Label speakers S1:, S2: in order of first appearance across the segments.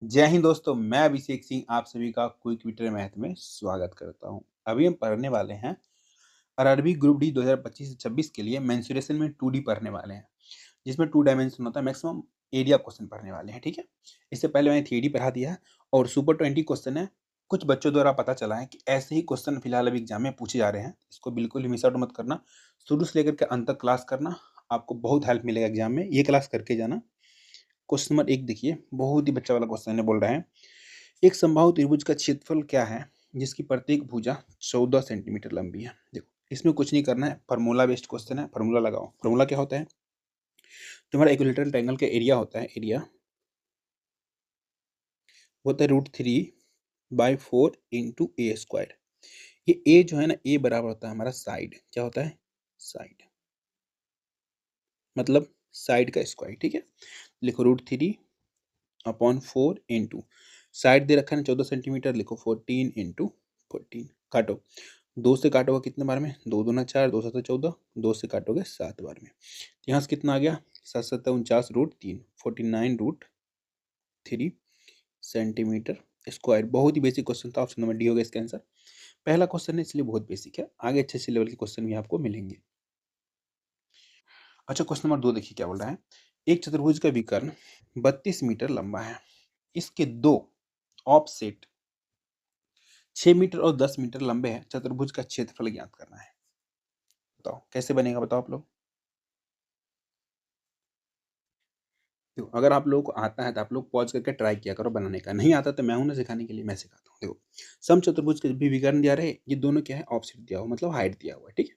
S1: जय हिंद दोस्तों, मैं अभिषेक सिंह आप सभी का क्विक विटर मैथ में स्वागत करता हूं। अभी हम पढ़ने वाले हैं आरआरबी ग्रुप डी 2025 से 26 के लिए मेंसुरेशन में 2D पढ़ने वाले हैं, जिसमें 2 डायमेंशन होता है। मैक्सिमम एरिया क्वेश्चन पढ़ने वाले हैं, ठीक है। इससे पहले मैंने 3D पढ़ा दिया है और सुपर 20 क्वेश्चन है। कुछ बच्चों द्वारा पता चला है कि ऐसे ही क्वेश्चन फिलहाल अभी एग्जाम में पूछे जा रहे हैं। इसको बिल्कुल ही मिस आउट मत करना, शुरू से लेकर के अंत तक क्लास करना, आपको बहुत हेल्प मिलेगा एग्जाम में। ये क्लास करके जाना। क्वेश्चन नंबर 1 देखिए, बहुत ही बच्चा वाला क्वेश्चन है। बोल रहे हैं एक समबाहु त्रिभुज का क्षेत्रफल क्या है जिसकी प्रत्येक भुजा 14 सेंटीमीटर लंबी है। देखो, इसमें कुछ नहीं करना है, फार्मूला बेस्ड क्वेश्चन है। फार्मूला लगाओ। फार्मूला क्या होता है? तुम्हारा इक्विलेटरल ट्रायंगल का एरिया होता है, एरिया होता है √3/4 इंटू ए स्क्वायर। ये ए जो है ना, ए बराबर होता है हमारा साइड। क्या होता है? साइड, मतलब साइड का स्क्वायर, ठीक है। लिखो √3/4 इंटू साइड दे रखा है 14 सेंटीमीटर, लिखो 14 इंटू 14। काटो, 2 से काटोगे कितने बार में? 2 दूना 4, 2 7 14, 2 से काटोगे 7 बार में। यहाँ से कितना आ गया? 7 7 49 √3, 49√3 सेंटीमीटर स्क्वायर। बहुत ही बेसिक क्वेश्चन था। ऑप्शन नंबर डी होगा इसका आंसर। पहला क्वेश्चन है इसलिए बहुत बेसिक है, आगे अच्छे अच्छे लेवल के क्वेश्चन भी आपको मिलेंगे। अच्छा, क्वेश्चन नंबर 2 देखिए क्या बोल रहा है। एक चतुर्भुज का विकर्ण 32 मीटर लंबा है। इसके दो ऑफसेट 6 मीटर और 10 मीटर लंबे हैं। चतुर्भुज का क्षेत्रफल ज्ञात करना है। बताओ कैसे बनेगा, बताओ आप लोग। देखो, अगर आप लोगों को आता है तो आप लोग पॉज करके ट्राई किया करो बनाने का। नहीं आता तो मैं हूं ना सिखाने के लिए, मैं सिखाता हूँ। देखो, सम चतुर्भुज के भी विकर्ण दिया रहे, ये दोनों क्या है? ऑफसेट दिया हुआ, मतलब हाइट दिया हुआ है, ठीक है।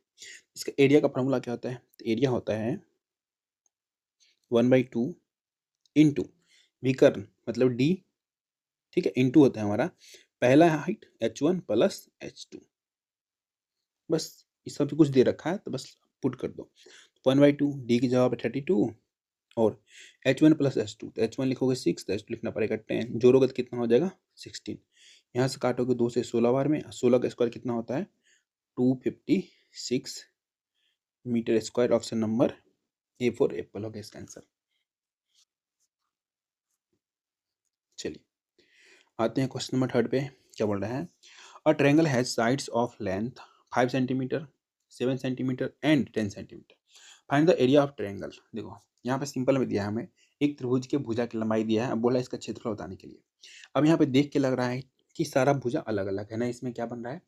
S1: इसका एरिया का फॉर्मूला क्या होता है? तो एरिया होता है 1/2 इंटू विकर्ण मतलब डी, ठीक है, इंटू होता है हमारा पहला हाइट h1 प्लस h2। बस ये सब कुछ दे रखा है तो बस पुट कर दो। 1/2, डी की जगह पे 32 और h1 प्लस h2, तो h1 लिखोगे 6, तो h2 लिखना पड़ेगा 10। जोड़ोगे तो कितना हो जाएगा? 16। यहाँ से काटोगे 2 से 16 बार में, 16 का स्क्वायर कितना होता है? 256 metre square. Option number A for apple होगा इसका आंसर। चलिए आते हैं क्वेश्चन नंबर 3 पे। क्या बोल रहा है? A triangle has sides of length 5 centimetre, 7 centimetre and 10 centimetre. Find the area of triangle. देखो, यहाँ पे सिंपल में दिया है हमें, एक त्रिभुज के भुजा की लंबाई दिया है। अब बोला इसका क्षेत्रफल बताने के लिए। अब यहाँ पे देख के लग रहा है कि सारा भुजा अलग अलग है ना। इसमें क्या बन रहा है?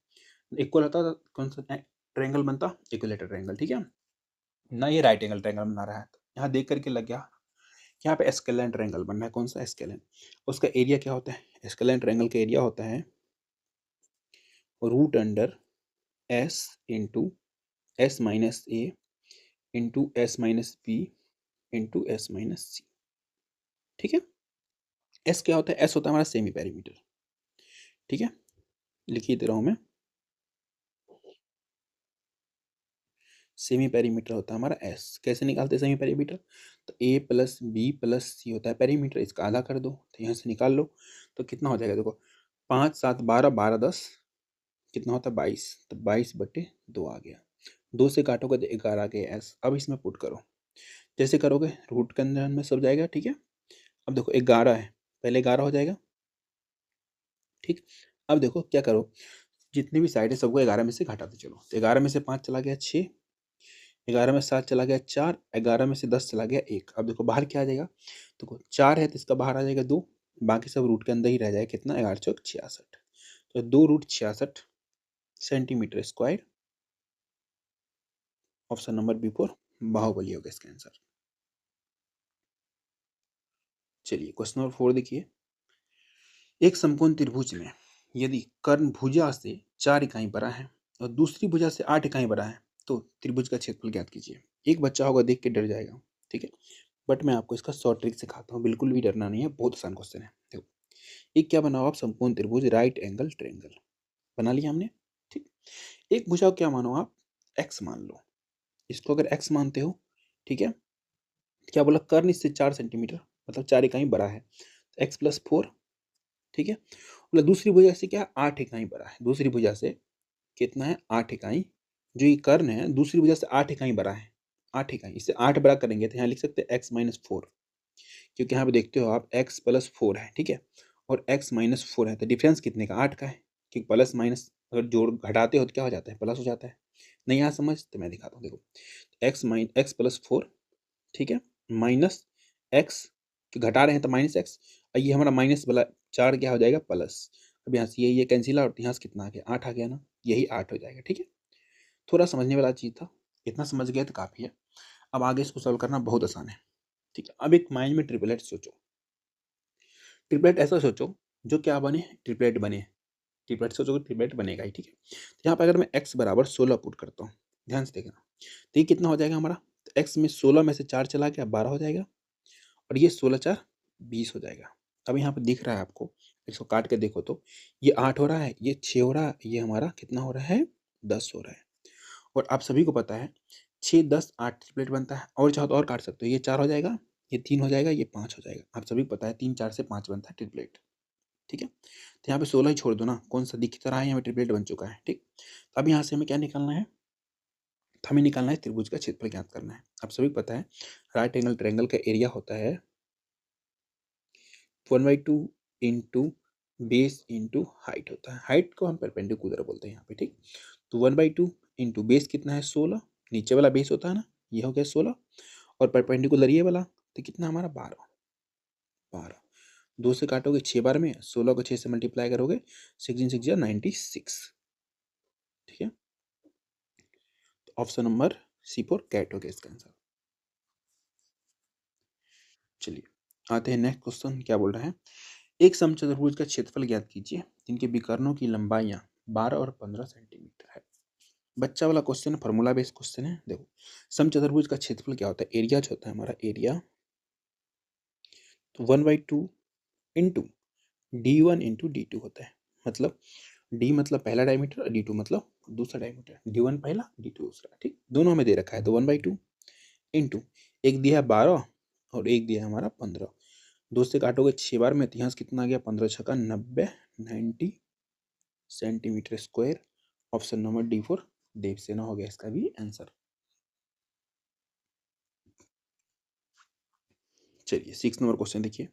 S1: इक्वल होता तो कौन सा ट्रायंगल बनता? इक्विलेटरल ट्रायंगल, ठीक है ना। ये राइट एंगल ट्रायंगल बना रहा है। तो यहाँ देख करके लग गया यहाँ पे स्केलेन ट्रायंगल बन रहा है। कौन सा? स्केलेन। उसका एरिया क्या होता है? स्केलेन ट्रायंगल का एरिया होता है √S into S-A into S-B into S-C, ठीक है। एस क्या होता है? एस होता है हमारा सेमी पेरीमीटर, ठीक है। लिखिए दे रहा हूं मैं, सेमी पेरीमीटर होता है हमारा एस। कैसे निकालते हैं सेमी पेरीमीटर? तो ए प्लस बी प्लस सी होता है पेरीमीटर, इसका आधा कर दो तो यहाँ से निकाल लो। तो कितना हो जाएगा? देखो, 5 7 12, 12 10 कितना होता है? 22। तो 22/2 आ गया। 2 से काटोगे तो 11 आ गया एस। अब इसमें पुट करो, जैसे करोगे रूट के अंदर में सब जाएगा, ठीक है। अब देखो 11 है, पहले 11 हो जाएगा, ठीक। अब देखो क्या करो, जितनी भी साइड है सबको 11 में से घटाते चलो। तो 11 में से 5 चला गया 6, 11 में 7 चला गया 4, 11 में से 10 चला गया 1। अब देखो बाहर क्या आ जाएगा? देखो 4 है तो इसका बाहर आ जाएगा 2, बाकी सब रूट के अंदर ही रह जाएगा। कितना? 11 चौक 66। तो 2√66 centimetre square. Option number B for Baahubali होगा इसका आंसर। चलिए क्वेश्चन नंबर 4 देखिए। एक समकोण त्रिभुज में यदि कर्ण भुजा से 4 इकाई बड़ा है और दूसरी भुजा से 8 इकाई बड़ा है तो त्रिभुज का क्षेत्रफल ज्ञात कीजिए। एक बच्चा होगा देख के डर जाएगा, ठीक है, बट मैं आपको इसका शॉर्ट ट्रिक सिखाता हूँ। बिल्कुल भी डरना नहीं है, बहुत आसान क्वेश्चन है। देखो, एक क्या बनाओ आप? समकोण त्रिभुज, राइट एंगल ट्रायंगल बना लिया हमने, ठीक। एक भुजा को क्या मानो आप? एक्स मान लो। इसको अगर एक्स मानते हो, ठीक है, क्या बोला? कर्ण इससे 4 सेंटीमीटर मतलब 4 इकाई बड़ा है, एक्स प्लस 4, ठीक है। बोला दूसरी भुजा से क्या? 8 इकाई बड़ा है। दूसरी भुजा से कितना है? 8 इकाई। जो ये कर्ण है दूसरी भुजा से 8 इकाई बड़ा है, 8 इकाई। इससे 8 बड़ा करेंगे तो यहाँ लिख सकते हैं x-4। क्योंकि यहाँ पे देखते हो आप x प्लस 4 है, ठीक है, और x माइनस 4 है, तो डिफरेंस कितने का 8 का है, क्योंकि प्लस माइनस अगर जोड़ घटाते हो तो क्या हो जाता है, प्लस हो जाता है। नहीं यहाँ समझ तो मैं दिखाता हूँ, देखो x प्लस 4, ठीक है, माइनस x, घटा रहे हैं तो माइनस x, और ये हमारा माइनस वाला 4 क्या हो जाएगा प्लस। अब यहाँ से ये कैंसिल आउट, यहाँ से कितना आ गया 8 आ गया ना, यही 8 हो जाएगा, ठीक है। थोड़ा समझने वाला चीज़ था, इतना समझ गए तो काफ़ी है। अब आगे इसको सॉल्व करना बहुत आसान है, ठीक है। अब एक माइंड में ट्रिपलेट सोचो, ट्रिपलेट ऐसा सोचो जो क्या बने, ट्रिपलेट बने, ट्रिपलेट सोचो ट्रिपलेट बनेगा ही, ठीक है। तो यहाँ पर अगर मैं x बराबर 16 पुट करता हूँ, ध्यान से देखना, तो ये कितना हो जाएगा हमारा, तो x में 16 में से 4 चला गया 12 हो जाएगा, और ये 16 4 20 हो जाएगा। अब यहाँ पे दिख रहा है आपको, इसको काट के देखो तो ये 8 हो रहा है, ये 6 हो रहा है, ये हमारा कितना हो रहा है 10 हो रहा है। और आप सभी को पता है 6 10 8 ट्रिपलेट बनता है, और चाहो तो और काट सकते हो, ये 4 हो जाएगा, ये 3 हो जाएगा, ये 5 हो जाएगा। आप सभी को पता है 3 4 से 5 बनता है ट्रिपलेट, ठीक है। तो यहाँ पे 16 ही छोड़ दो ना, कौन सा दिख तो रहा है यहाँ पे ट्रिपलेट बन चुका है, ठीक। तो अब यहाँ से हमें क्या निकालना है, तो हमें निकालना है त्रिभुज का क्षेत्रफल ज्ञात करना है। आप सभी को पता है राइट एंगल ट्रायंगल का एरिया होता है 1/2 इंटू बेस इंटू हाइट होता है। हाइट को हम परपेंडिकुलर बोलते हैं यहाँ पे, ठीक। तो 1/2 इंटू बेस कितना है 16, नीचे वाला बेस होता है ना, ये हो गया 16, और परपेंडिकुलर ये वाला, तो कितना हमारा 12, 12 2 से काटोगे 6 बार में, 16 को 6 से मल्टीप्लाई करोगे, 6 6 96, ठीक है। तो ऑप्शन नंबर C4 कैट हो गया इसका आंसर। चलिए आते हैं नेक्स्ट क्वेश्चन, क्या बोल रहा है, एक समचतुर्भुज का क्षेत्रफल ज्ञात कीजिए जिनके विकर्णों की लंबाइयां 12 और 15 सेंटीमीटर है। बच्चा वाला क्वेश्चन है, फॉर्मूला बेस्ड क्वेश्चन है। देखो समचतुर्भुज का क्षेत्रफल क्या होता है, एरिया जो होता है हमारा एरिया, तो 1/2 इंटू D1 इंटू D2 होता है। मतलब D मतलब पहला डायमीटर और D2 मतलब दूसरा डायमीटर, D1 पहला D2 दूसरा, ठीक। दोनों हमें दे रखा है, तो 1/2 इंटू एक दिया है 12 और एक दिया है हमारा 15, 2 से काटोगे 6 बार में, तो यहाँ से कितना आ गया 15 छक्का 90, 90 centimetre square. Option number D4 Devasena हो गया इसका भी आंसर। चलिए 6 नंबर क्वेश्चन देखिए,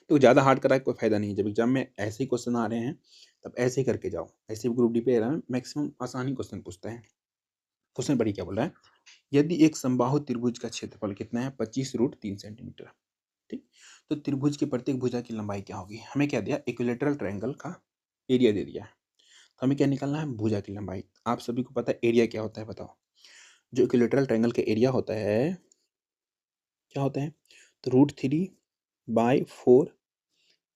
S1: तो ज़्यादा हार्ड करा के कोई फायदा नहीं है, जब एग्जाम में ऐसे ही क्वेश्चन आ रहे हैं तब ऐसे ही करके जाओ। ऐसे ग्रुप डी पे मैक्सिमम आसानी क्वेश्चन पूछता है। क्वेश्चन पढ़िए क्या बोल रहा है, यदि एक समबाहु त्रिभुज का क्षेत्रफल कितना है 25√3 सेंटीमीटर, ठीक। तो त्रिभुज की प्रत्येक भुजा की लंबाई क्या होगी, हमें क्या दिया, इक्विलेटरल ट्रायंगल का एरिया दे दिया है, तो हमें क्या निकालना है, भुजा की लंबाई। आप सभी को पता है एरिया क्या होता है, बताओ। जो इक्विलेटरल ट्रायंगल का एरिया होता है क्या होता है, तो √3/4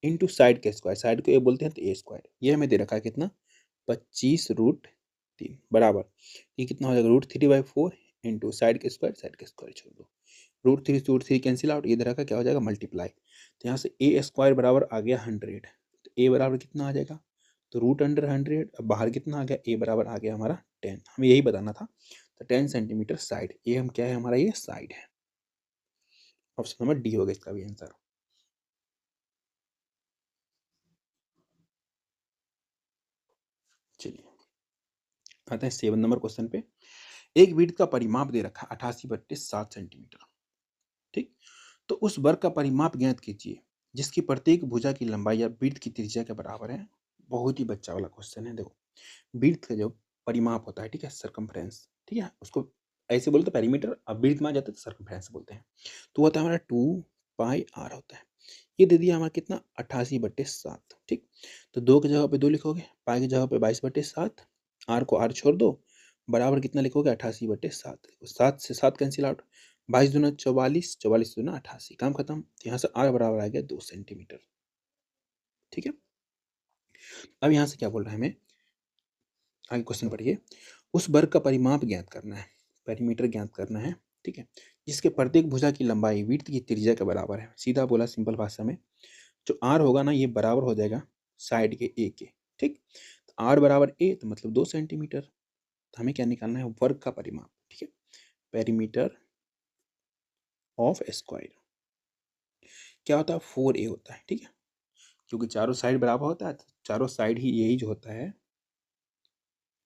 S1: इंटू साइड के स्क्वायर, साइड को ए बोलते हैं तो ए स्क्वायर, ये हमें दे रखा है कितना 25√3 बराबर, ये कितना हो जाएगा √3/4 इंटू साइड के स्क्वायर, साइड के स्क्वायर छोड़ दो, √3 से √3 कैंसिल आउट, ये दे रखा क्या हो जाएगा मल्टीप्लाई, तो यहाँ से ए स्क्वायर बराबर आ गया 100, तो ए बराबर कितना आ जाएगा, तो √100, अब बाहर कितना आ गया, ए बराबर आ गया हमारा 10, हमें यही बताना था, तो 10 सेंटीमीटर साइड, ये हम क्या है हमारा ये साइड है। ऑप्शन नंबर डी होगा इसका भी आंसर। चलिए आते हैं 7 नंबर क्वेश्चन पे, एक वृत्त का परिमाप दे रखा है 88/7 सेंटीमीटर, ठीक। तो उस वर्ग का परिमाप ज्ञात कीजिए जिसकी प्रत्येक भुजा की लंबाई या वृत्त की त्रिज्या के बराबर है। बहुत ही बच्चा वाला क्वेश्चन है। देखो वृत्त का जो परिमाप होता है, ठीक है, सरकमफ्रेंस, ठीक है, उसको ऐसे बोलते हैं पेरीमीटर, अब वृत्त में आ जाता है तो सरकमफ्रेंस बोलते हैं, तो होता है हमारा 2πr होता है। ये दे दिया हमारा कितना 88/7, ठीक। तो 2 की जगह पे 2 लिखोगे, पाई की जगह पे 22/7, आर को आर छोड़ दो, बराबर कितना लिखोगे 88/7, 7 से 7 कैंसिल आउट, 22 दूना 44, 44 दूना 88, काम खत्म। तो यहाँ से आर बराबर आ गया 2 सेंटीमीटर, ठीक है। अब यहाँ से क्या बोल रहा है हमें, आगे क्वेश्चन पढ़िए, उस वर्ग का परिमाप ज्ञात करना है, पेरीमीटर ज्ञात करना है, ठीक है, जिसके प्रत्येक भुजा की लंबाई वृत्त की त्रिज्या के बराबर है। सीधा बोला सिंपल भाषा में, जो आर होगा ना ये बराबर हो जाएगा साइड के ए के, ठीक। तो आर बराबर ए तो मतलब 2 सेंटीमीटर, तो हमें क्या निकालना है, वर्ग का परिमाप, ठीक है, पेरीमीटर ऑफ स्क्वायर क्या होता है 4a होता है, ठीक है, क्योंकि चारों साइड बराबर होता है, तो चारों साइड ही यही जो होता है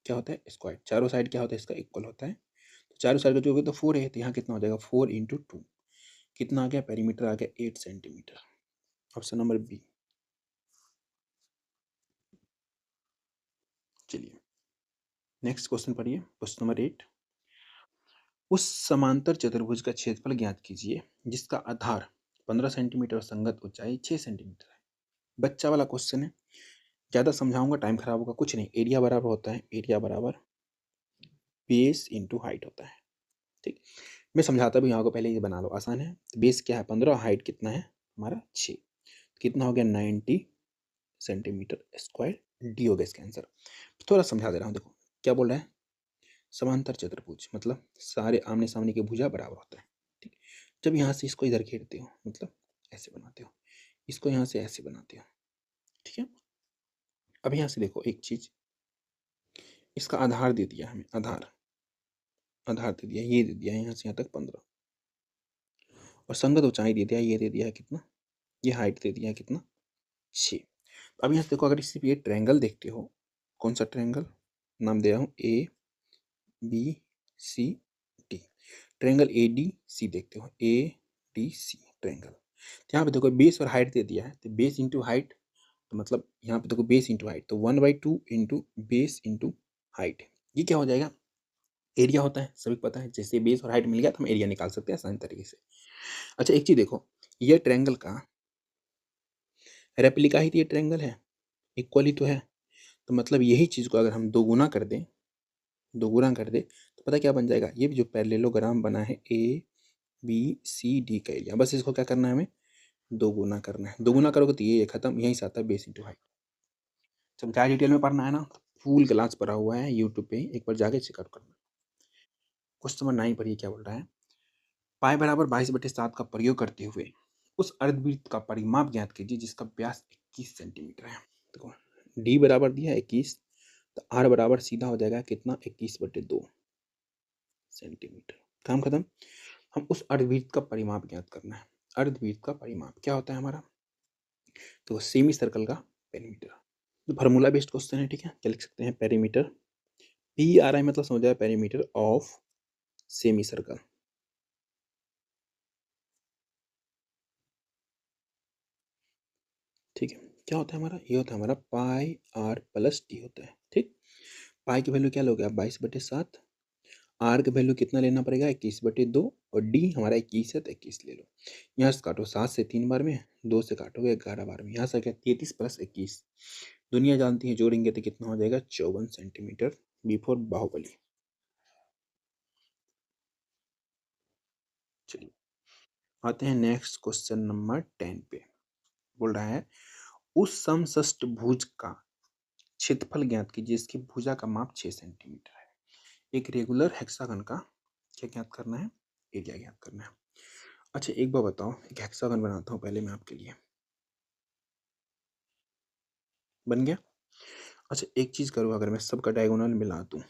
S1: क्या होता है स्क्वायर, चारों साइड क्या होता है इसका इक्वल होता है, तो चारों साइड का जो होगा तो 4 है, तो यहाँ कितना हो जाएगा 4 × 2, कितना आ गया, पेरीमीटर आ गया 8 सेंटीमीटर। Option number B. चलिए नेक्स्ट क्वेश्चन पढ़िए, क्वेश्चन नंबर 8। उस समांतर चतुर्भुज का क्षेत्रफल ज्ञात कीजिए जिसका आधार 15 सेंटीमीटर और संगत ऊंचाई 6 सेंटीमीटर है। बच्चा वाला क्वेश्चन है, ज़्यादा समझाऊंगा टाइम खराब होगा। कुछ नहीं, एरिया बराबर होता है, एरिया बराबर बेस इंटू हाइट होता है। ठीक, मैं समझाता भी यहाँ को, पहले ये बना लो, आसान है। बेस क्या है 15, हाइट कितना है हमारा 6, कितना हो गया 90 सेंटीमीटर स्क्वायर। डी हो गया इसका आंसर। थोड़ा समझा दे रहा हूँ, देखो क्या बोल रहा है। समांतर चतुर्भुज मतलब सारे आमने सामने के भुजा बराबर होता है। ठीक, जब यहाँ से इसको इधर घेरते हो मतलब ऐसे बनाते हो, इसको यहाँ से ऐसे बनाते हो। ठीक है, अब यहाँ से देखो एक चीज, इसका आधार दे दिया हमें, आधार आधार दे दिया, ये दे दिया यहाँ से यहाँ तक 15, और संगत ऊंचाई दे दिया, ये दे दिया है कितना, ये हाइट दे दिया है कितना 6। अब यहाँ से देखो, अगर इसी पे ये ट्रायंगल देखते हो, कौन सा ट्रायंगल, नाम दे रहा हूँ A B C D, triangle A D C देखते हो, ए डी सी ट्रायंगल। तो यहाँ पे देखो बेस और हाइट दे दिया है, तो बेस इंटू हाइट, तो मतलब यहाँ पे देखो बेस इंटू हाइट, तो 1/2 इंटू बेस इंटू हाइट, ये क्या हो जाएगा, एरिया होता है, सभी को पता है। जैसे बेस और हाइट मिल गया तो हम एरिया निकाल सकते हैं आसान तरीके से। अच्छा एक चीज देखो, ये ट्रायंगल का रेप्लिका ही तो ये ट्रायंगल है, इक्वल ही तो है। तो मतलब यही चीज को अगर हम दोगुना कर दें, दोगुना कर दे तो पता क्या बन जाएगा, ये जो पैरेललोग्राम बना है ए बी सी डी का एरिया, बस इसको क्या करना है हमें, दोगुना करना है। दोगुना करोगे तो ये खत्म, यहीं से आता है बेस इंटू हाइट। जब ज़्यादा डिटेल में पढ़ना है ना, फुल क्लास पढ़ा हुआ है यूट्यूब पे, एक बार जाके चेकआउट करना। क्वेश्चन नंबर 9 पढ़िए क्या बोल रहा है। पाई बराबर 22/7 का प्रयोग करते हुए उस अर्धवृत्त का परिमाप ज्ञात कीजिए जिसका व्यास 21 सेंटीमीटर है। देखो डी बराबर दिया 21, तो आर बराबर सीधा हो जाएगा कितना 21/2 सेंटीमीटर। काम खत्म। हम उस अर्धवृत्त का परिमाप ज्ञात करना है। अर्धवृत्त का परिमाप क्या होता है हमारा, तो सेमी सर्कल का पेरीमीटर। तो फार्मूला बेस्ड क्वेश्चन है, ठीक है। क्या लिख सकते हैं, पेरीमीटर, पी आ रहा है मतलब समझ जाए पेरीमीटर ऑफ सेमी सर्कल। ठीक है, क्या होता है हमारा, ये होता है हमारा पाई आर प्लस टी होता है। ठीक, पाई की वैल्यू क्या लोगे आप 22/7, आर का वैल्यू कितना लेना पड़ेगा 21/2, और डी हमारा 21 है तो 21 ले लो। यहाँ से काटो 7 से 3 बार में, 2 से काटोगे 11 बार में, यहाँ से क्या 33 + 21, दुनिया जानती है, जोड़ेंगे तो कितना हो जाएगा 54 सेंटीमीटर, बिफोर बाहुबली। चलिए आते हैं नेक्स्ट क्वेश्चन नंबर 10 पे। बोल रहा है उस समषष्टभुज का क्षेत्रफल ज्ञात कीजिए जिसकी भुजा का माप 6 सेंटीमीटर है। एक रेगुलर हेक्सागन का क्या ज्ञात करना है, एरिया ज्ञात करना है। अच्छा एक बार बताओ, एक हेक्सागन बनाता हूँ पहले मैं आपके लिए, बन गया। अच्छा एक चीज करो, अगर मैं सबका डायगोनल मिला दूं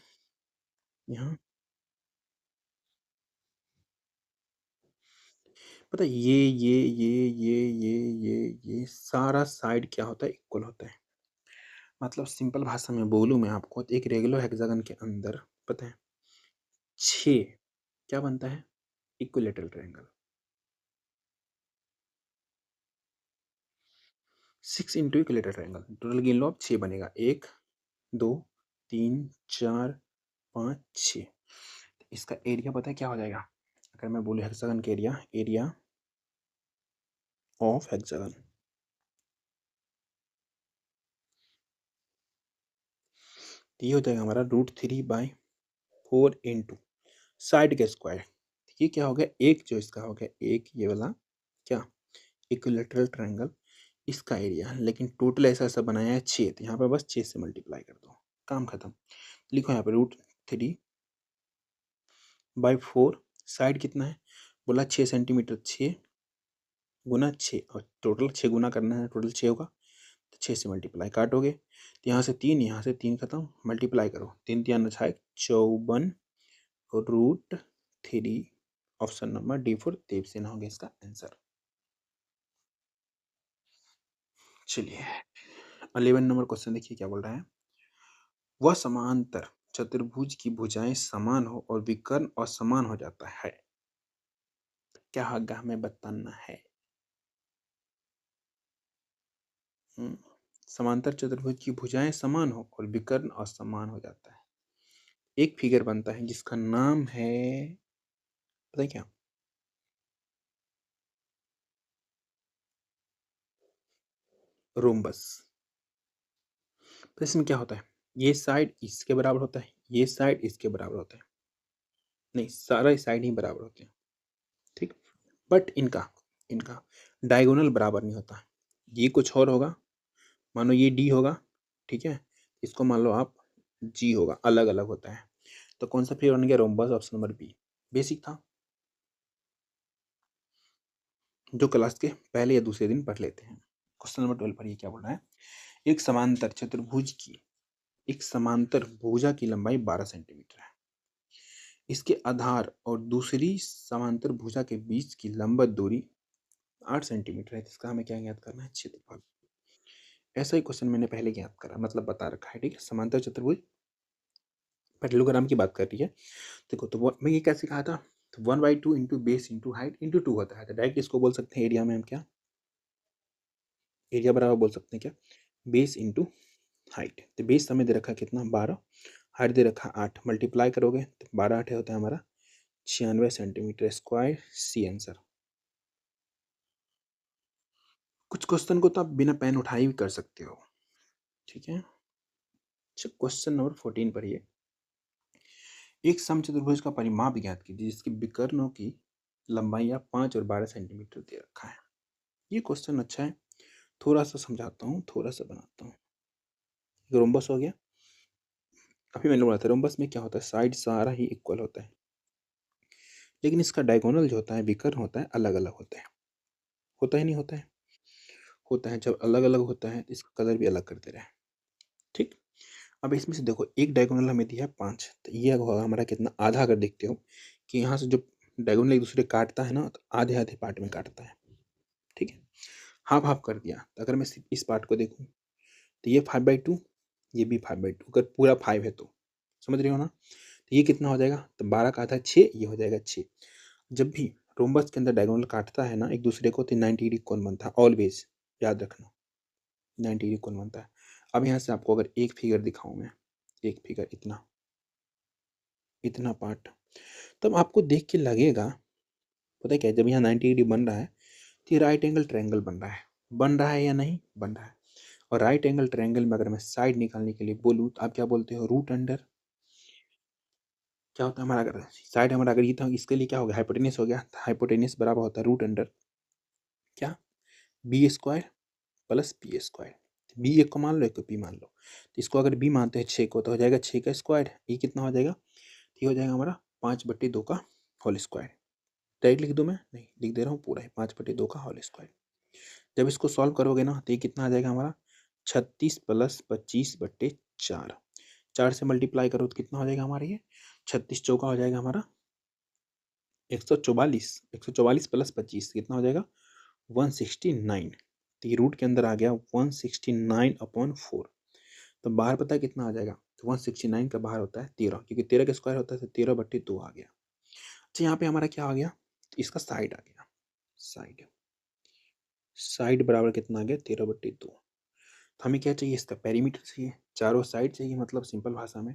S1: यहाँ, पता है ये सारा साइड क्या होता है, इक्वल होता है। मतलब सिंपल भाषा में बोलूं मैं आपको, तो एक रेगुलर हेक्सागन के अंदर पता है 6 क्या बनता है, equilateral triangle. 6 into equilateral triangle, total गिन लो आप 6 बनेगा, 1 2 3 4 5 6। इसका एरिया पता है क्या हो जाएगा, अगर मैं बोलूँ हेक्सागन का एरिया, एरिया ऑफ हेक्सागन, तो ये हो जाएगा हमारा √3/4 इंटू साइड का स्क्वायर। ये क्या हो गया, एक जो इसका हो गया, एक ये वाला क्या इक्विलेटरल ट्रायंगल, इसका एरिया। लेकिन टोटल ऐसा ऐसा बनाया है 6, तो यहाँ पे बस 6 से मल्टीप्लाई कर दो, काम खत्म। लिखो यहाँ पे √3/4, साइड कितना है बोला 6 सेंटीमीटर, 6 गुना 6, और टोटल 6 गुना करना है, टोटल 6 होगा, तो 6 से मल्टीप्लाई काटोगे तो यहाँ से 3, यहाँ से 3 खत्म, मल्टीप्लाई करो, 3 3 6 54 √3, option number D for Devasena हो गया इसका आंसर। चलिए 11 नंबर क्वेश्चन देखिए क्या बोल रहा है। वह समांतर चतुर्भुज की भुजाएं समान हो और विकर्ण असमान हो जाता है, क्या होगा हमें बताना है। समांतर चतुर्भुज की भुजाएं समान हो और विकर्ण असमान हो जाता है। एक फिगर बनता है जिसका नाम है, पता है क्या, रोम्बस। तो इसमें क्या होता है, ये साइड इसके बराबर होता है, ये साइड इसके बराबर होता है, नहीं सारा साइड ही बराबर होते हैं, ठीक। बट इनका इनका डायगोनल बराबर नहीं होता, ये कुछ और होगा, मानो ये डी होगा, ठीक है, इसको मान लो आप जी होगा, अलग अलग होता है। तो कौन सा फिगर बन गया, rhombus, option number B. Basic था, जो क्लास के पहले या दूसरे दिन पढ़ लेते हैं। क्वेश्चन नंबर 12 पर ये क्या बोल रहा है, एक समांतर चतुर्भुज की, एक समांतर भुजा की लंबाई 12 सेंटीमीटर है, इसके आधार और दूसरी समांतर भुजा के बीच की लंबवत दूरी 8 सेंटीमीटर है, इसका हमें क्या ज्ञात करना है, क्षेत्रफल। ऐसा ही क्वेश्चन मैंने पहले ज्ञात करा, मतलब बता रखा है, ठीक है। समांतर चतुर्भुज पैरेललोग्राम की बात कर रही है। देखो तो मैं ये कैसे कहा था, तो 1/2 into base into height into 2 होता है, तो डायरेक्ट इसको बोल सकते हैं एरिया में हम क्या, एरिया बराबर बोल सकते हैं क्या, बेस इंटू हाइट। तो बेस हमें दे रखा है कितना, 12, हाइट दे रखा 8, मल्टीप्लाई करोगे तो 12 8 होता है हमारा 96 सेंटीमीटर स्क्वायर, सी आंसर। कुछ क्वेश्चन को तो आप बिना पेन उठाए भी कर सकते हो, ठीक है। क्वेश्चन नंबर 14 पर ये, एक समचतुर्भुज का परिमाप ज्ञात कीजिए जिसके विकर्णों की लंबाई 5 और 12 सेंटीमीटर दे रखा है। ये क्वेश्चन अच्छा है, थोड़ा सा समझाता हूँ, थोड़ा सा बनाता हूँ। रोम्बस हो गया, अभी मैंने बोला था रोम्बस में क्या होता है, साइड सारा ही इक्वल होता है, लेकिन इसका डायगोनल जो होता है, विकर्ण होता है, अलग अलग होता है, होता ही नहीं होता है, होता है। जब अलग अलग होता है तो इसका कलर भी अलग कर दे रहा है, ठीक। अब इसमें से देखो एक डायगोनल हमें दिया है 5, तो ये होगा हमारा कितना, आधा। अगर देखते हो कि यहाँ से जो डायगोनल एक दूसरे काटता है ना, तो आधे आधे पार्ट में काटता है, ठीक है, हाफ हाफ कर दिया। तो अगर मैं सिर्फ इस पार्ट को देखूँ तो ये 5/2, ये भी 5/2, अगर पूरा 5 है तो, समझ रहे हो ना। तो ये कितना हो जाएगा, तो 12 का आधा 6, ये हो जाएगा 6। जब भी रोम्बस के अंदर डायगोनल काटता है ना एक दूसरे को, तो 90 डिग्री कोण बनता है, ऑलवेज याद रखना, 90 डिग्री कोण बनता है। अब यहाँ से आपको अगर एक फिगर दिखाऊं मैं, एक फिगर इतना इतना पार्ट, तब आपको देख के लगेगा, पता है क्या, जब यहाँ 90 डिग्री बन रहा है तो ये राइट एंगल ट्रायंगल बन रहा है या नहीं बन रहा है। और राइट एंगल ट्रायंगल में अगर मैं साइड निकालने के लिए बोलूँ तो आप क्या बोलते हो, रूट अंडर, क्या होता है हमारा, अगर साइड हमारा अगर ये था, इसके लिए क्या हो गया, हाइपोटेनस हो गया, हाइपोटेनस बराबर होता है रूट अंडर क्या, B square plus P square. B एक को मान लो, एक को पी मान लो, तो इसको अगर बी मानते हैं 6 को, तो हो जाएगा 6 का स्क्वायर, ये कितना हो जाएगा, ये हो जाएगा हमारा 5/2 का होल स्क्वायर। डायरेक्ट लिख दूँ मैं, नहीं लिख दे रहा हूँ पूरा है, 5/2 का होल स्क्वायर। जब इसको सॉल्व करोगे ना तो ये कितना आ जाएगा हमारा, 36 प्लस 25/4, 4 से मल्टीप्लाई करो तो कितना हो जाएगा हमारा, ये 36 चौका हो जाएगा हमारा 144, 144 प्लस 25 कितना हो जाएगा 169। तो ये रूट के अंदर आ गया 169/4। तो बाहर पता है कितना आ जाएगा, तो 169 का बाहर होता है 13, क्योंकि 13 का स्क्वायर होता है, तो 13/2 आ गया। अच्छा यहाँ पे हमारा क्या आ गया, तो इसका साइड आ गया, साइड साइड बराबर कितना आ गया 13/2। तो हमें क्या चाहिए, इसका पेरीमीटर चाहिए, चारों साइड चाहिए, मतलब सिंपल भाषा में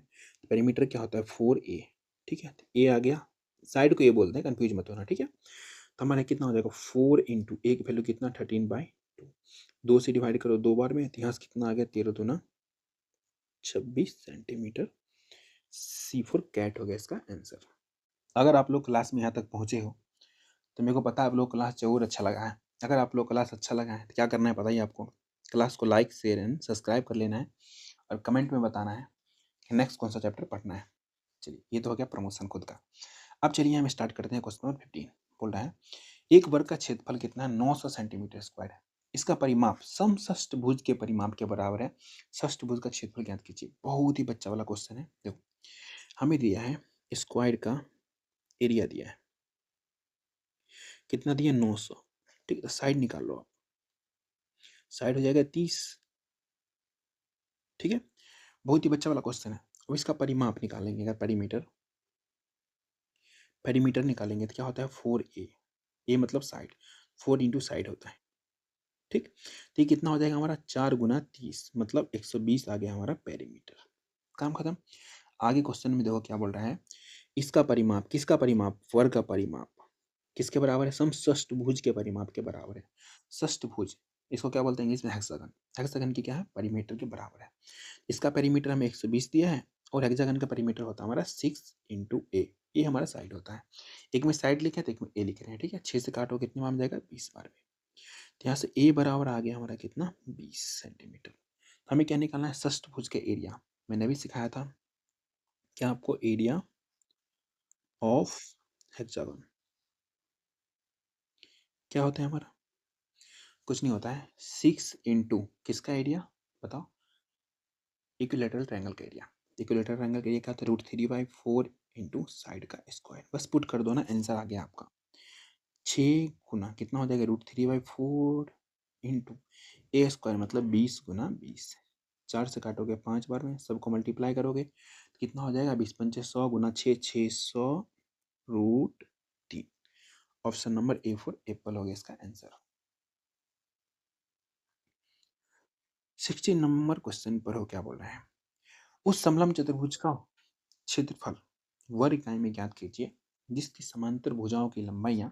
S1: पेरीमीटर क्या होता है 4a, ठीक है। ए आ गया, साइड को ये बोलते हैं, कंफ्यूज मत होना, ठीक है। तो हमारा कितना हो जाएगा 4 इंटू ए की वैल्यू कितना 13/2, 2 से डिवाइड करो 2 बार में, तो यहाँ से कितना आ गया 13×2 = 26 सेंटीमीटर। C4 कैट हो गया इसका आंसर। अगर आप लोग क्लास में यहाँ तक पहुँचे हो तो मेरे को पता है आप लोग क्लास जरूर अच्छा लगा है। अगर आप लोग क्लास अच्छा लगा है तो क्या करना है पता ही आपको, क्लास को लाइक शेयर एंड सब्सक्राइब कर लेना है और कमेंट में बताना है कि नेक्स्ट कौन सा चैप्टर पढ़ना है। चलिए ये तो हो गया प्रमोशन खुद का। अब चलिए हम स्टार्ट करते हैं क्वेश्चन नंबर 15। बोल रहा है एक वर्ग का क्षेत्रफल कितना है, 900 सेंटीमीटर स्क्वायर है, इसका परिमाप समषष्टभुज के परिमाप के बराबर है, षष्ठभुज का क्षेत्रफल ज्ञात कीजिए। बहुत ही बच्चा वाला क्वेश्चन है। देखो हमें दिया है स्क्वायर का एरिया दिया है, कितना दिया 900, ठीक है। साइड निकाल लो आप, साइड हो जाएगा 30, ठीक है। बहुत ही बच्चा वाला क्वेश्चन है। अब इसका परिमाप निकालेंगे, अगर पेरीमीटर निकालेंगे तो क्या होता है 4a, ए मतलब साइड, 4 इंटू साइड होता है, ठीक। तो ये कितना हो जाएगा हमारा 4 गुना 30 मतलब 120 आ गया हमारा पेरीमीटर। काम खत्म। आगे क्वेश्चन में देखो क्या बोल रहा है, इसका परिमाप, किसका परिमाप, वर्ग का परिमाप किसके बराबर है, समषष्टभुज के परिमाप के बराबर है। षष्ठभुज इसको क्या बोलते हैं इंग्लिश में, हेक्सागन। हेक्सागन की क्या है, परिमीटर के बराबर है। इसका पेरीमीटर हमें 120 दिया है और हेक्सागन का पेरीमीटर होता है हमारा 6 इंटू ए, ये हमारा साइड होता है। एक में साइड लिखे तो एक में ए लिख रहे हैं, ठीक है। 6 से काटो कितने बार में जाएगा, 20 बार में। तो यहाँ से ए बराबर आ गया हमारा कितना, 20 सेंटीमीटर। हमें क्या निकालना है, षष्ठभुज के एरिया। मैंने भी सिखाया था क्या आपको, एरिया ऑफ हेक्सागन क्या होता है हमारा, कुछ नहीं होता है, 6 इंटू किसका एरिया बताओ, इक्विलेटरल ट्रायंगल का एरिया। इक्विलेटरल ट्रायंगल का एरिया क्या होता है, √3/4 इंटू साइड का स्क्वायर। बस पुट कर दो ना, आंसर आ गया आपका। 6 गुना कितना हो जाएगा, √3/4 इंटू ए स्क्वायर मतलब 20 गुना 20। 4 से काटोगे 5 बार में, सबको मल्टीप्लाई करोगे तो कितना हो जाएगा, 20 पंचे 100 गुना 6, 600 √3। Option number A for Apple हो गया इसका आंसर। 16 नंबर क्वेश्चन पर हो क्या बोल रहे हैं, उस समलंब चतुर्भुज का क्षेत्रफल वर्ग इकाई में ज्ञात कीजिए जिसकी समांतर भुजाओं की लंबाइयां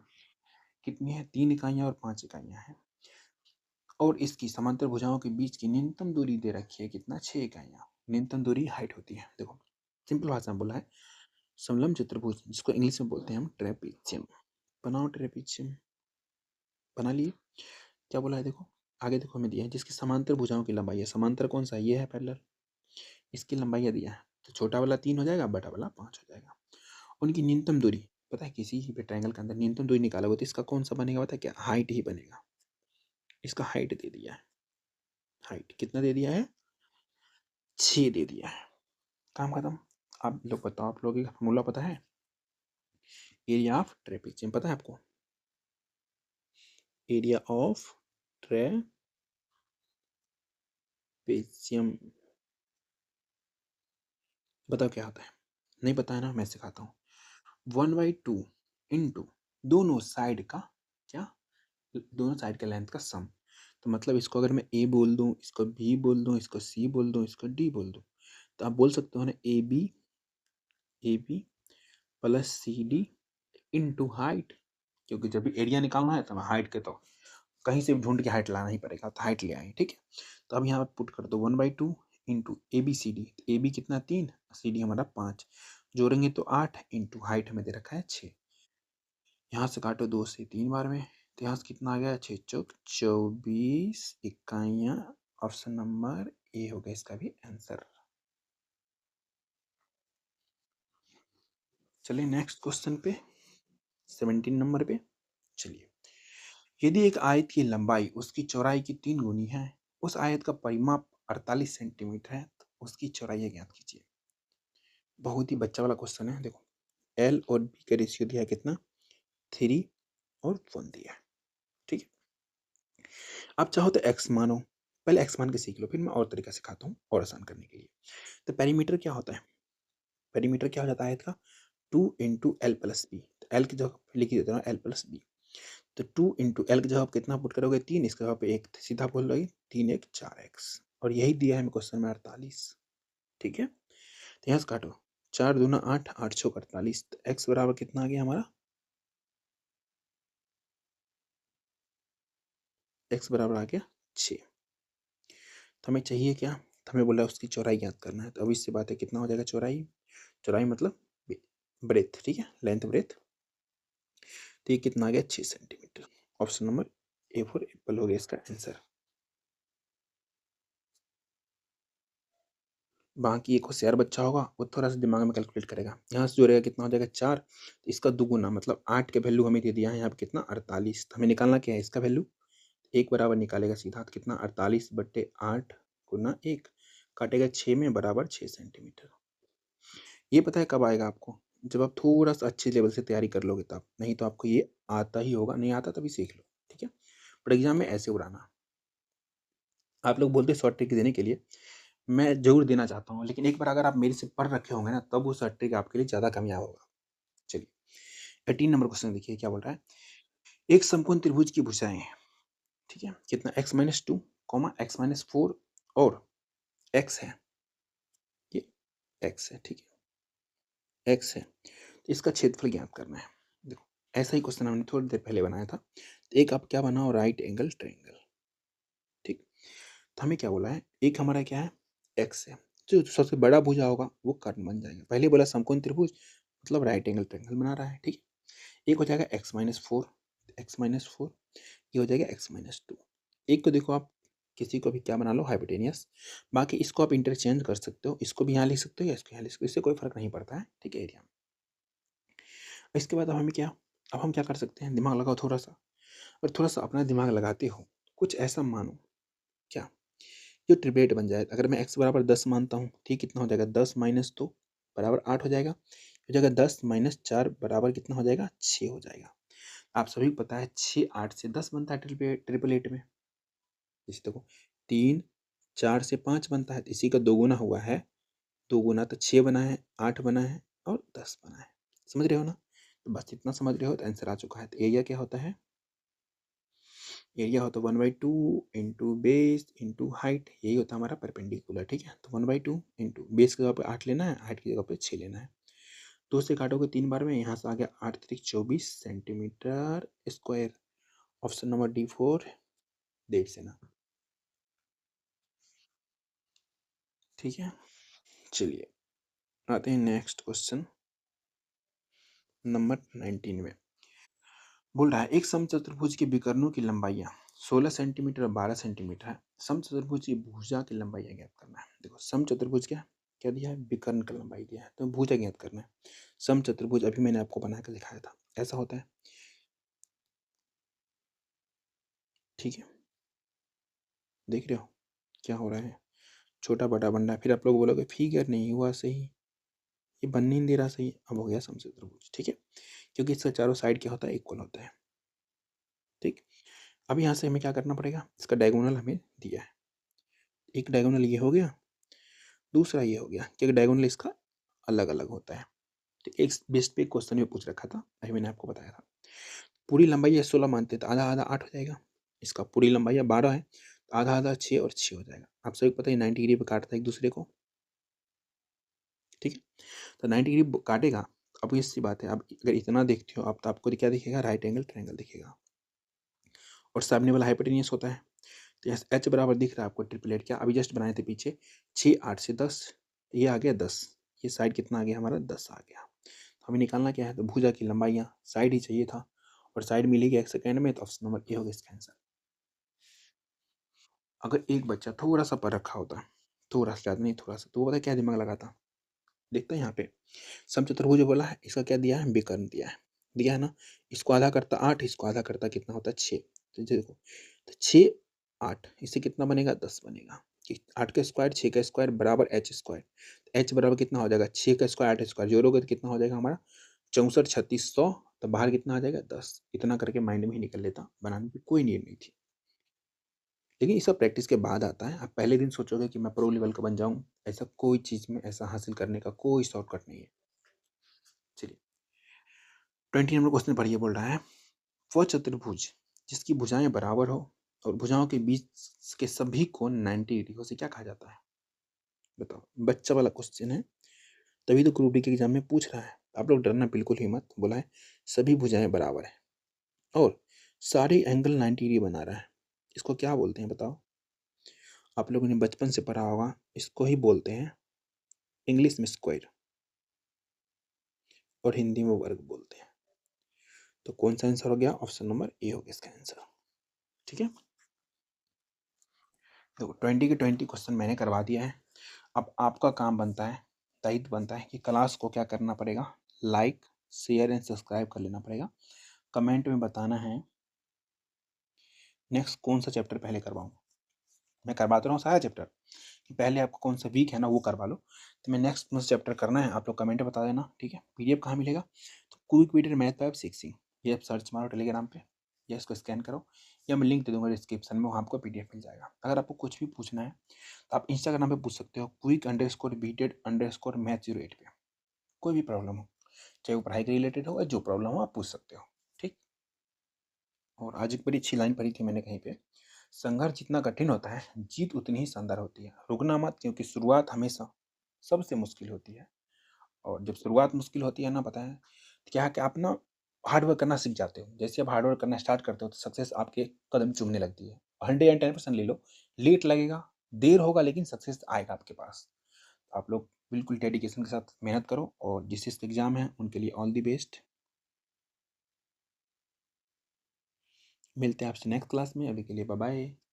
S1: कितनी है, 3 इकाइयां और 5 इकाइयां हैं, और इसकी समांतर भुजाओं के बीच की न्यूनतम दूरी दे रखी है कितना, 6 इकाइयां। न्यूनतम दूरी हाइट होती है। देखो सिंपल भाषा में बोला है, समलंब चतुर्भुज जिसको इंग्लिश में बोलते हैं हम ट्रेपीजियम। बनाओ ट्रेपीजियम, बना लिए। क्या बोला है देखो, आगे देखो हमें दिया है जिसकी समांतर भुजाओं की लंबाई है, समांतर कौन सा, ये है पैरेलल, इसकी लंबाई दिया है तो छोटा वाला 3 हो जाएगा, बड़ा वाला 5 हो जाएगा। उनकी न्यूनतम दूरी पता है, किसी भी ट्रायंगल के अंदर न्यूनतम दूरी निकालोगे तो इसका कौन सा बनेगा पता है क्या, हाइट ही बनेगा। इसका हाइट दे दिया है, हाइट कितना दे दिया है, 6 दे दिया है। काम खत्म। आप लोग बताओ, आप लोगों का फॉर्मूला पता है, एरिया ऑफ ट्रेपेजियम पता है आपको, एरिया ऑफ ट्रेपेजियम बताओ क्या होता है, नहीं पता है ना, मैं सिखाता हूँ। 1/2 इंटू दोनों साइड का क्या, दोनों साइड के लेंथ का सम। तो मतलब इसको अगर मैं ए बोल दूं, इसको बी बोल दूं, इसको सी बोल दूं, इसको डी बोल दूं, तो आप बोल सकते हो ना A B plus C D into height, क्योंकि जब भी एरिया निकालना है तो हाइट के तो कहीं से भी ढूंढ के हाइट लाना ही पड़ेगा, तो हाइट ले आए, ठीक है। तो अब यहाँ पुट कर दो 1/2 into A B C D, A B कितना 3, सी डी हमारा 5, जोड़ेंगे तो 8 इंटू हाइट हमें दे रखा है 6। यहाँ से काटो 2 से 3 बार में, तो यहाँ से कितना आ गया, 6 चौक 24 इकाइयाँ। ऑप्शन नंबर ए हो गया इसका भी आंसर। चलिए नेक्स्ट क्वेश्चन पे, 17 नंबर पे। चलिए, यदि एक आयत की लंबाई उसकी चौड़ाई की 3 गुनी है, उस आयत का परिमाप 48 सेंटीमीटर है, तो उसकी चौड़ाई ज्ञात कीजिए। बहुत ही बच्चा वाला क्वेश्चन है। देखो एल और बी का रेशियो दिया है कितना, 3 और 1 दिया है, ठीक है। आप चाहो तो एक्स मानो, पहले एक्स मान के सीख लो, फिर मैं और तरीका सिखाता हूँ और आसान करने के लिए। तो पेरीमीटर क्या होता है, पेरीमीटर क्या हो जाता है इसका, 2 इंटू एल प्लस बी। तो एल की जगह लिख देता हूँ एल प्लस बी। तो 2 इंटू एल की जगह आप कितना पुट करोगे, 3, इसके जगह पे 1 सीधा बोल रही, 3 1 4 एक्स, और यही दिया है हमें क्वेश्चन में 48, ठीक है। तो यहाँ से काटो, 4 दूना 8, 8 छः 48, तो एक्स बराबर कितना आ गया हमारा, एक्स बराबर आ गया 6। तो हमें चाहिए क्या, तो हमें बोला उसकी चौड़ाई ज्ञात करना है। तो अब इससे बात है कितना हो जाएगा चौड़ाई, चौड़ाई मतलब ब्रेथ, ठीक है, लेंथ ब्रेथ। तो ये कितना आ गया, 6 centimetre. Option number A for Apple हो गया इसका आंसर। बाकी एक होशियार बच्चा होगा वो थोड़ा सा दिमाग में कैलकुलेट करेगा, यहाँ से जोड़ेगा कितना हो जाएगा 4, तो इसका दुगुना मतलब 8 के वैल्यू हमें दे दिया है यहाँ पे कितना 48, तो हमें निकालना क्या है इसका वैल्यू, एक बराबर निकालेगा सीधा, तो कितना 48/8 गुना 1, काटेगा 6 में, बराबर 6 सेंटीमीटर। ये पता है कब आएगा आपको, जब आप थोड़ा सा अच्छे लेवल से तैयारी कर लोगे तब, नहीं तो आपको ये आता ही होगा, नहीं आता तभी सीख लो, ठीक है। बट एग्जाम में ऐसे उड़ाना, आप लोग बोलते शॉर्ट ट्रिक देने के लिए, मैं जरूर देना चाहता हूँ, लेकिन एक बार अगर आप मेरे से पढ़ रखे होंगे ना, तब वो शॉर्ट ट्रिक आपके लिए ज़्यादा कामयाब होगा। चलिए 18 नंबर क्वेश्चन देखिए क्या बोल रहा है, एक समकोण त्रिभुज की भुजाएं, ठीक है, कितना x-2 कॉमा x-4 और x है, ये x है, ठीक है, x है, तो इसका क्षेत्रफल ज्ञात करना है। देखो ऐसा ही क्वेश्चन हमने थोड़ी देर पहले बनाया था। तो एक आप क्या बनाओ, राइट एंगल ट्रायंगल, ठीक। तो हमें क्या बोला है, एक हमारा क्या है, x है, जो सबसे बड़ा भुजा होगा वो कर्ण बन जाएगा। पहले बोला समकोण त्रिभुज मतलब राइट एंगल ट्रायंगल बना रहा है, ठीक है। एक हो जाएगा x-4, x-4, ये हो जाएगा x-2। एक को देखो आप किसी को भी क्या बना लो, हाइपोटेनियस। बाकी इसको आप इंटरचेंज कर सकते हो, इसको भी यहाँ लिख सकते हो या इसको यहाँ लिख सकते हो, इससे कोई फर्क नहीं पड़ता है, ठीक है, एरिया में। इसके बाद अब हमें क्या, अब हम क्या कर सकते हैं, दिमाग लगाओ थोड़ा सा, और थोड़ा सा अपना दिमाग लगाते हो, कुछ ऐसा मानो क्या, जो ट्रिपलेट बन जाए। अगर मैं x बराबर 10 मानता हूँ, ठीक, कितना हो जाएगा, 10 माइनस 2 बराबर 8 हो जाएगा। हो जाएगा 10 माइनस 4 बराबर कितना हो जाएगा, 6 हो जाएगा। आप सभी को पता है 6 8 से 10 बनता है ट्रिपलेट में। इसी देखो 3 4 से 5 बनता है, तो इसी का 2 गुना हुआ है, 2 गुना तो 6 बना है, 8 बना है और 10 बना है। समझ रहे हो ना? तो बस इतना समझ रहे हो तो आंसर आ चुका है। तो एरिया क्या होता है, एरिया होता है 1/2 इंटू बेस इंटू हाइट, यही होता है हमारा परपेंडिकुलर, ठीक है। तो 1/2 इंटू बेस की जगह पे 8 लेना है, हाइट की जगह पे 6 लेना है। 2 से काटोगे 3 बार में, यहाँ से आ गया 8 3 24 centimetre square. Option number D4 देर से ना, ठीक है। चलिए आते हैं नेक्स्ट क्वेश्चन नंबर 19 में। बोल रहा है एक समचतुर्भुज के विकर्णों की लंबाइयाँ 16 सेंटीमीटर और 12 सेंटीमीटर है। समचतुर्भुज की भुजा की लंबाइयाँ ज्ञात करना है। देखो समचतुर्भुज क्या क्या दिया है, विकर्ण का लंबाई दिया है, तो भुजा ज्ञात करना है। समचतुर्भुज अभी मैंने आपको बना कर दिखाया था, ऐसा होता है, ठीक है। देख रहे हो क्या हो रहा है, छोटा बड़ा बन रहा है, फिर आप लोग बोलोगे फिगर नहीं हुआ सही, ये बन नहीं दे रहा सही। अब हो गया समचतुर्भुज, ठीक है, क्योंकि इसका चारों साइड क्या होता है, इक्वल होता है, ठीक। अब यहाँ से हमें क्या करना पड़ेगा, इसका डायगोनल हमें दिया है, एक डायगोनल ये हो गया, दूसरा ये हो गया, क्योंकि डायगोनल इसका अलग अलग होता है। तो एक बेस्ट पे क्वेश्चन में पूछ रखा था, अभी मैंने आपको बताया था। पूरी लंबाई है 16 मानते हैं, तो आधा आधा 8 हो जाएगा। इसका पूरी लंबाई है 12 है, तो आधा आधा 6 और 6 हो जाएगा। आप सभी को पता है 90 डिग्री पे काटता है एक दूसरे को, ठीक है। तो 90 डिग्री काटेगा। अब ये सी बात है, अब अगर इतना देखते हो आप, तो आपको क्या दिखेगा, राइट एंगल ट्रायंगल दिखेगा, और सामने वाला हाइपोटेनियस होता है। तो यहाँ एच बराबर दिख रहा है आपको, ट्रिपलेट क्या अभी जस्ट बनाए थे पीछे, 6 8 से 10, ये आ गया 10, ये साइड कितना आ गया हमारा, 10 आ गया। तो हमें निकालना क्या है, तो भुजा की लंबाइयाँ, साइड ही चाहिए था, और साइड मिलेगी एक सेकेंड में, तो ऑप्शन नंबर ए होगा इसका आंसर। अगर एक बच्चा थोड़ा सा पढ़ रखा होता, थोड़ा सा ज़्यादा नहीं, थोड़ा सा, तो वो पता क्या दिमाग लगाता, देखते हैं यहाँ पे समचतुर्भुज बोला है, इसका क्या दिया है, विकर्ण दिया है ना। इसको आधा करता 8, इसको आधा करता कितना होता है 6, तो देखो, तो 6 8 इससे कितना बनेगा, 10 बनेगा, कि 8 का स्क्वायर 6 का स्क्वायर बराबर एच स्क्वायर। एच बराबर कितना हो जाएगा, 6 का स्क्वायर 8 स्क्वायर जोड़ोगे तो कितना हो जाएगा हमारा, 64 3600, तो बाहर कितना आ जाएगा, 10। इतना करके माइंड में ही निकल लेता, बनाने की कोई नीड नहीं थी। लेकिन ये सब प्रैक्टिस के बाद आता है। आप पहले दिन सोचोगे कि मैं प्रो लेवल का बन जाऊं, ऐसा कोई चीज़ में ऐसा हासिल करने का कोई शॉर्टकट नहीं है। चलिए 20 नंबर क्वेश्चन पढ़िए, बोल रहा है वह चतुर्भुज जिसकी भुजाएं बराबर हो और भुजाओं के बीच के सभी कोण 90 डिग्री हो, से क्या कहा जाता है, बताओ। बच्चा वाला क्वेश्चन है, तभी तो ग्रुप डी के एग्जाम में पूछ रहा है। आप लोग डरना बिल्कुल ही मत। बोला है सभी भुजाएं बराबर है और सारे एंगल 90 डिग्री बना रहा है, इसको क्या बोलते हैं बताओ। आप लोगों ने बचपन से पढ़ा होगा, इसको ही बोलते हैं इंग्लिश में स्क्वायर, और हिंदी में वर्ग बोलते हैं। तो कौन सा आंसर हो गया, ऑप्शन नंबर ए हो गया इसका आंसर, ठीक है। देखो 20 के 20 क्वेश्चन मैंने करवा दिया है। अब आपका काम बनता है, दायित्व बनता है कि क्लास को क्या करना पड़ेगा, लाइक शेयर एंड सब्सक्राइब कर लेना पड़ेगा। कमेंट में बताना है नेक्स्ट कौन सा चैप्टर पहले करवाऊँ। मैं करवाता रहा हूँ सारा चैप्टर, कि पहले आपको कौन सा वीक है ना वो करवा लो। तो मैं नेक्स्ट कौन सा चैप्टर करना है आप लोग कमेंट में बता देना, ठीक है। पीडीएफ कहाँ मिलेगा, तो क्विक वीडियो मैथ पे आप सीखिए, ये आप सर्च मारो टेलीग्राम पे, या इसको स्कैन करो, या मैं लिंक दे दूंगा डिस्क्रिप्शन में, वहाँ आपको पीडीएफ मिल जाएगा। अगर आपको कुछ भी पूछना है तो आप इंस्टाग्राम पे पूछ सकते हो, quick_bted_math08 पे, कोई भी प्रॉब्लम हो, चाहे वो पढ़ाई के रिलेटेड हो या जो प्रॉब्लम हो आप पूछ सकते हो, ठीक।
S2: और आज एक बड़ी अच्छी लाइन पढ़ी थी मैंने कहीं पे, संघर्ष जितना कठिन होता है, जीत उतनी ही शानदार होती है। रुकना मत, क्योंकि शुरुआत हमेशा सबसे मुश्किल होती है। और जब शुरुआत मुश्किल होती है ना, पता है, तो क्या है कि आप ना हार्ड वर्क करना सीख जाते हो। जैसे आप हार्ड वर्क करना स्टार्ट करते हो, तो सक्सेस आपके कदम चूमने लगती है। 110% ले लो, लेट लगेगा, देर होगा, लेकिन सक्सेस आएगा आपके पास। तो आप लोग बिल्कुल डेडिकेशन के साथ मेहनत करो, और जिस चीज़ का एग्ज़ाम है, उनके लिए ऑल द बेस्ट। मिलते हैं आपसे नेक्स्ट क्लास में, अभी के लिए बाय बाय।